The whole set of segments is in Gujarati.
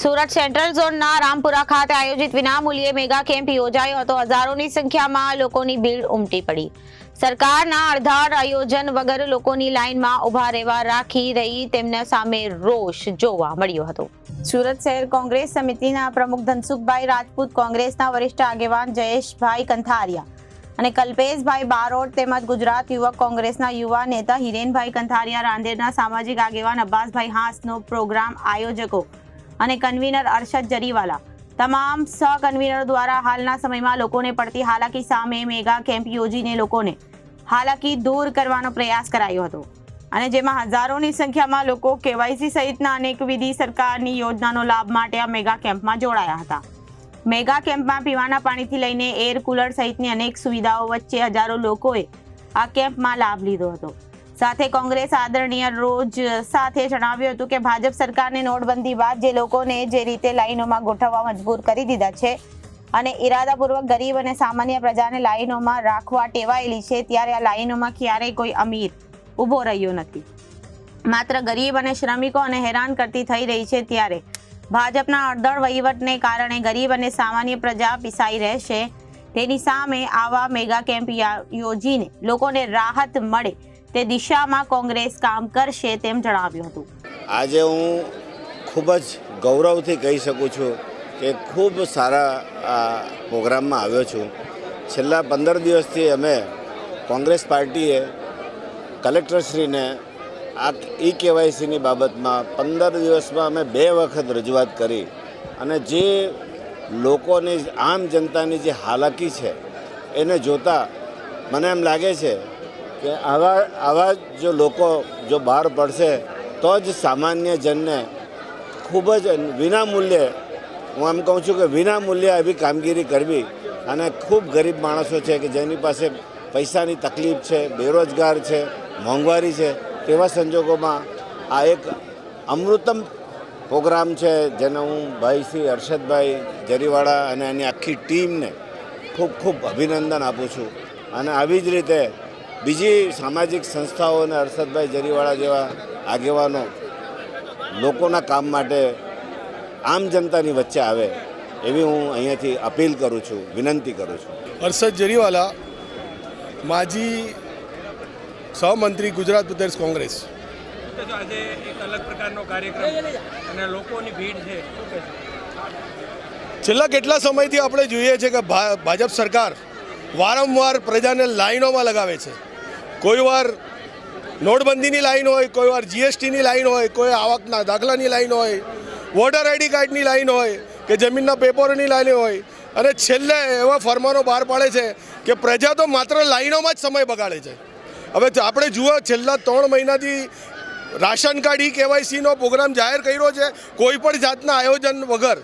સુરત સેન્ટ્રલ ઝોનના રામપુરા ખાતે આયોજિત વિનામૂલ્યે મેગા કેમ્પ યોજાયો હતો। હજારોની સંખ્યામાં લોકોની ભીડ ઉમટી પડી। સરકારના અડધાર આયોજન વગર લોકોની લાઇનમાં ઊભા રહેવા રાખી રહી તેમના સામે રોષ જોવા મળ્યો હતો। સુરત શહેર કોંગ્રેસ સમિતિના પ્રમુખ ધનસુખભાઈ રાજપૂત, કોંગ્રેસના વરિષ્ઠ આગેવાન જયેશભાઈ કંથારિયા અને કલ્પેશભાઈ બારોટ તેમજ ગુજરાત યુવક કોંગ્રેસના યુવા નેતા હિરેનભાઈ કંથારિયા, રાંદેરના સામાજિક આગેવાન અબ્બાસભાઈ હાસનો પ્રોગ્રામ આયોજકો અને કન્વીનર અરશદ જરીવાલા તમામ સહ કન્વીનરો દ્વારા હાલના સમયમાં લોકોને પડતી હાલાકી સામે મેગા કેમ્પ યોજીને લોકોને હાલાકી દૂર કરવાનો પ્રયાસ કરાયો હતો અને જેમાં હજારોની સંખ્યામાં લોકો કેવાયસી સહિતના અનેકવિધ સરકારની યોજનાનો લાભ માટે આ મેગા કેમ્પમાં જોડાયા હતા। મેગા કેમ્પમાં પીવાના પાણીથી લઈને એર કુલર સહિતની અનેક સુવિધાઓ વચ્ચે હજારો લોકોએ આ કેમ્પમાં લાભ લીધો હતો। સાથે કોંગ્રેસ આદરણીય રોજ સાથે જણાવ્યું હતું કે ભાજપ સરકારને નોટબંધી બાદ જે લોકોને જે રીતે લાઈનોમાં ગોઠવવા મજબૂર કરી દીધા છે અને ઇરાદાપૂર્વક ગરીબ અને સામાન્ય પ્રજાને લાઈનોમાં રાખવા ટેવાયેલી છે, ત્યારે આ લાઈનોમાં ક્યારેય કોઈ અમીર ઊભો રહ્યો નથી। માત્ર ગરીબ અને શ્રમિકોને હેરાન કરતી થઈ રહી છે, ત્યારે ભાજપના અડધડ વહીવટને કારણે ગરીબ અને સામાન્ય પ્રજા પીસાઈ રહેશે। તેની સામે આવા મેગા કેમ્પ યોજીને લોકોને રાહત મળે તે દિશામાં કોંગ્રેસ કામ કરશે તેમ જણાવ્યું હતું। આજે હું ખૂબ જ ગૌરવથી કહી શકું છું કે ખૂબ સારા આ પ્રોગ્રામમાં આવ્યો છું। છેલ્લા 15 દિવસથી અમે કોંગ્રેસ પાર્ટીએ કલેક્ટરશ્રીને આ કેવાયસીની બાબતમાં 15 દિવસમાં અમે 2 વખત રજૂઆત કરી અને જે લોકોની આમ જનતાની જે હાલાકી છે એને જોતાં મને એમ લાગે છે કે આવા જો લોકો જો બહાર પડશે તો જ સામાન્ય જનને ખૂબ જ વિનામૂલ્યે, હું એમ કહું છું કે વિનામૂલ્યે આવી કામગીરી કરવી અને ખૂબ ગરીબ માણસો છે કે જેની પાસે પૈસાની તકલીફ છે, બેરોજગાર છે, મોંઘવારી છે, તેવા સંજોગોમાં આ એક અમૃતમ પ્રોગ્રામ છે જેને હું ભાઈ શ્રી અરશદભાઈ જરીવાળા અને એની આખી ટીમને ખૂબ ખૂબ અભિનંદન આપું છું। અને આવી જ રીતે બીજી સામાજિક સંસ્થાઓ અને અરશદભાઈ જરીવાળા જેવા આગેવાનો લોકોના કામ માટે આમ જનતાની વચ્ચે આવે એવી હું અહીંયાથી અપીલ કરું છું, વિનંતી કરું છું। અરશદ જરીવાલા, માજી સહમંત્રી, ગુજરાત પ્રદેશ કોંગ્રેસ। આજે એક અલગ પ્રકારનો કાર્યક્રમ અને લોકોની ભીડ છે, છેલ્લા કેટલા સમયથી આપણે જોઈએ છીએ કે ભાજપ સરકાર વારંવાર પ્રજાને લાઈનોમાં લગાવે છે। કોઈ વાર નોટબંધીની લાઈન હોય, કોઈ વાર જીએસટીની લાઈન હોય, કોઈ આવકના દાખલાની લાઈન હોય, વોટર આઈડી કાર્ડની લાઈન હોય કે જમીનના પેપરોની લાઈન હોય, અને છેલ્લે એવા ફરમાનો બહાર પાડે છે કે પ્રજા તો માત્ર લાઈનોમાં જ સમય બગાડે છે। હવે આપણે જુઓ, છેલ્લા 3 મહિનાથી રાશન કાર્ડ કેવાયસીનો પ્રોગ્રામ જાહેર કર્યો છે, કોઈ પણ જાતના આયોજન વગર।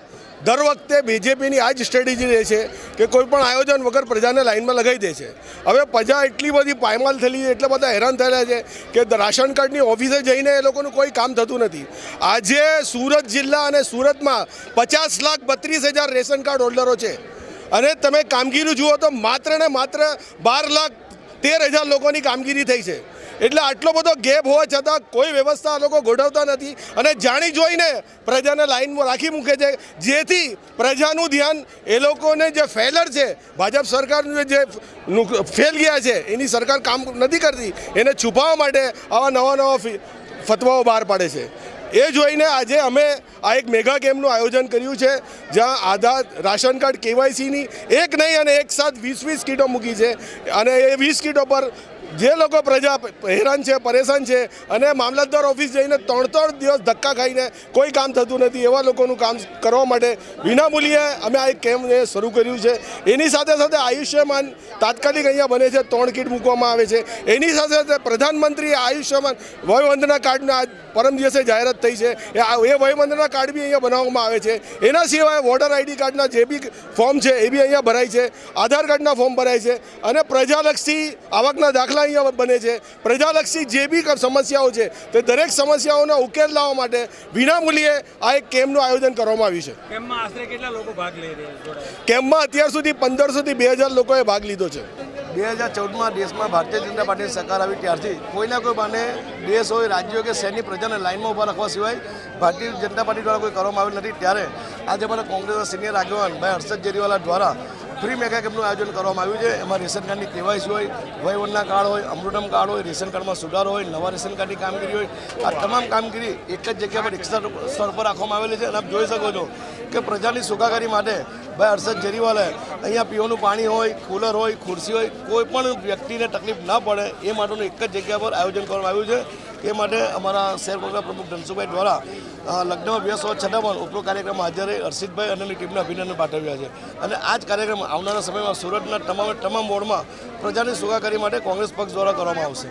દર વખતે બીજેપીની આ જ સ્ટ્રેટેજી રહે છે કે કોઈ પણ આયોજન વગર પ્રજાને લાઇનમાં લગાવી દે છે। હવે પ્રજા એટલી બધી પાયમાલ થયેલી છે, એટલા બધા હેરાન થયેલા છે કે રાશન કાર્ડની ઓફિસે જઈને એ લોકોનું કોઈ કામ થતું નથી। આજે સુરત જિલ્લા અને સુરતમાં 50,32,000 રેશન કાર્ડ હોલ્ડરો છે અને તમે કામગીરી જુઓ તો માત્ર ને માત્ર 12,13,000 લોકોની કામગીરી થઈ છે। એટલે આટલો બધો ગેપ હોવા છતાં કોઈ વ્યવસ્થા લોકો ગોઠવતા નથી અને જાણી જોઈને પ્રજાને લાઈનમાં રાખી મૂકે છે, જેથી પ્રજાનું ધ્યાન એ લોકોને જે ફેલર છે, ભાજપ સરકારનું જે ફેલ ગયા છે, એની સરકાર કામ નથી કરતી, એને છુપાવવા માટે આવા નવા ફતવાઓ બહાર પાડે છે। એ જોઈને આજે અમે આ એક મેગા કેમ્પનું આયોજન કર્યું છે, જ્યાં આધાર રાશન કાર્ડ કેવાયસીની એક નહીં અને એક સાથ 20 કીટો મૂકી છે અને એ 20 કીટો પર જે લોકો પ્રજા હેરાન છે, પરેશાન છે અને મામલતદાર ઓફિસ જઈને 3 દિવસ ધક્કા ખાઈને કોઈ કામ થતું નથી, એવા લોકોનું કામ કરવા માટે વિનામૂલ્યે અમે આ એક કેમ્પ શરૂ કર્યું છે। એની સાથે સાથે આયુષ્યમાન તાત્કાલિક અહીંયા બને છે, 3 કીટ મૂકવામાં આવે છે। એની સાથે સાથે પ્રધાનમંત્રી આયુષ્યમાન વયવંદના કાર્ડના આજ પરમ દિવસે જાહેરાત થઈ છે, એ વયવંદના કાર્ડ બી અહીંયા બનાવવામાં આવે છે। એના સિવાય વોટર આઈડી કાર્ડના જે બી ફોર્મ છે એ બી અહીંયા ભરાય છે, આધાર કાર્ડના ફોર્મ ભરાય છે અને પ્રજાલક્ષી આવકના દાખલા અહીંયા બને છે। પ્રજાલક્ષી જે બી સમસ્યાઓ છે તે દરેક સમસ્યાઓનો ઉકેલ લાવવા માટે વિનામૂલ્યે આ એક કેમ્પનું આયોજન કરવામાં આવ્યું છે। કેમ્પમાં આશરે કેટલા લોકો ભાગ લઈ રહ્યા છે? કેમ્પમાં અત્યાર સુધી 1500 થી 2000 લોકોએ ભાગ લીધો છે। 2014માં દેશમાં ભારતીય જનતા પાર્ટીની સરકાર આવી ત્યારથી કોઈના કોઈ બાને દેશ હોય, રાજ્ય હોય કે શહેરની પ્રજાને લાઇનમાં ઊભા રાખવા સિવાય ભારતીય જનતા પાર્ટી દ્વારા કોઈ કરવામાં આવેલ નથી. ત્યારે આજે અમારા કોંગ્રેસના સિનિયર આગેવાન ભાઈ હર્ષદ જેરીવાલા દ્વારા ફ્રી મેગા કેમ્પનું આયોજન કરવામાં આવ્યું છે. એમાં રેશન કાર્ડની કેવાયસી હોય, વયવંદના કાર્ડ હોય, અમૃતમ કાર્ડ હોય, રેશન કાર્ડમાં સુધારો હોય, નવા રેશન કાર્ડની કામગીરી હોય, આ તમામ કામગીરી એક જ જગ્યા પર એક સ્થળ પર રાખવામાં આવેલી છે. અને આપ જોઈ શકો છો કે પ્રજાની સુખાકારી માટે ભાઈ હર્ષદ જેરીવાલાએ અહીંયા પીવાનું પાણી હોય, કુલર હોય, ખુરશી હોય, કોઈ પણ વ્યક્તિને તકલીફ ના પડે એ માટેનું એક જ જગ્યા પર આયોજન કરવામાં આવ્યું છે. એ માટે અમારા શહેર કોંગ્રેસ પ્રમુખ ધનસુભાઈ દ્વારા લગ્નમાં વ્યસ્ત હોવા છતાં પણ ઉપરોક્ત કાર્યક્રમમાં હાજર રહી હર્ષિતભાઈ અને ટીમને અભિનંદન પાઠવ્યા છે. અને આ જ કાર્યક્રમ આવનારા સમયમાં સુરતના તમામ વોર્ડમાં પ્રજાની સુખાકારી માટે કોંગ્રેસ પક્ષ દ્વારા કરવામાં આવશે.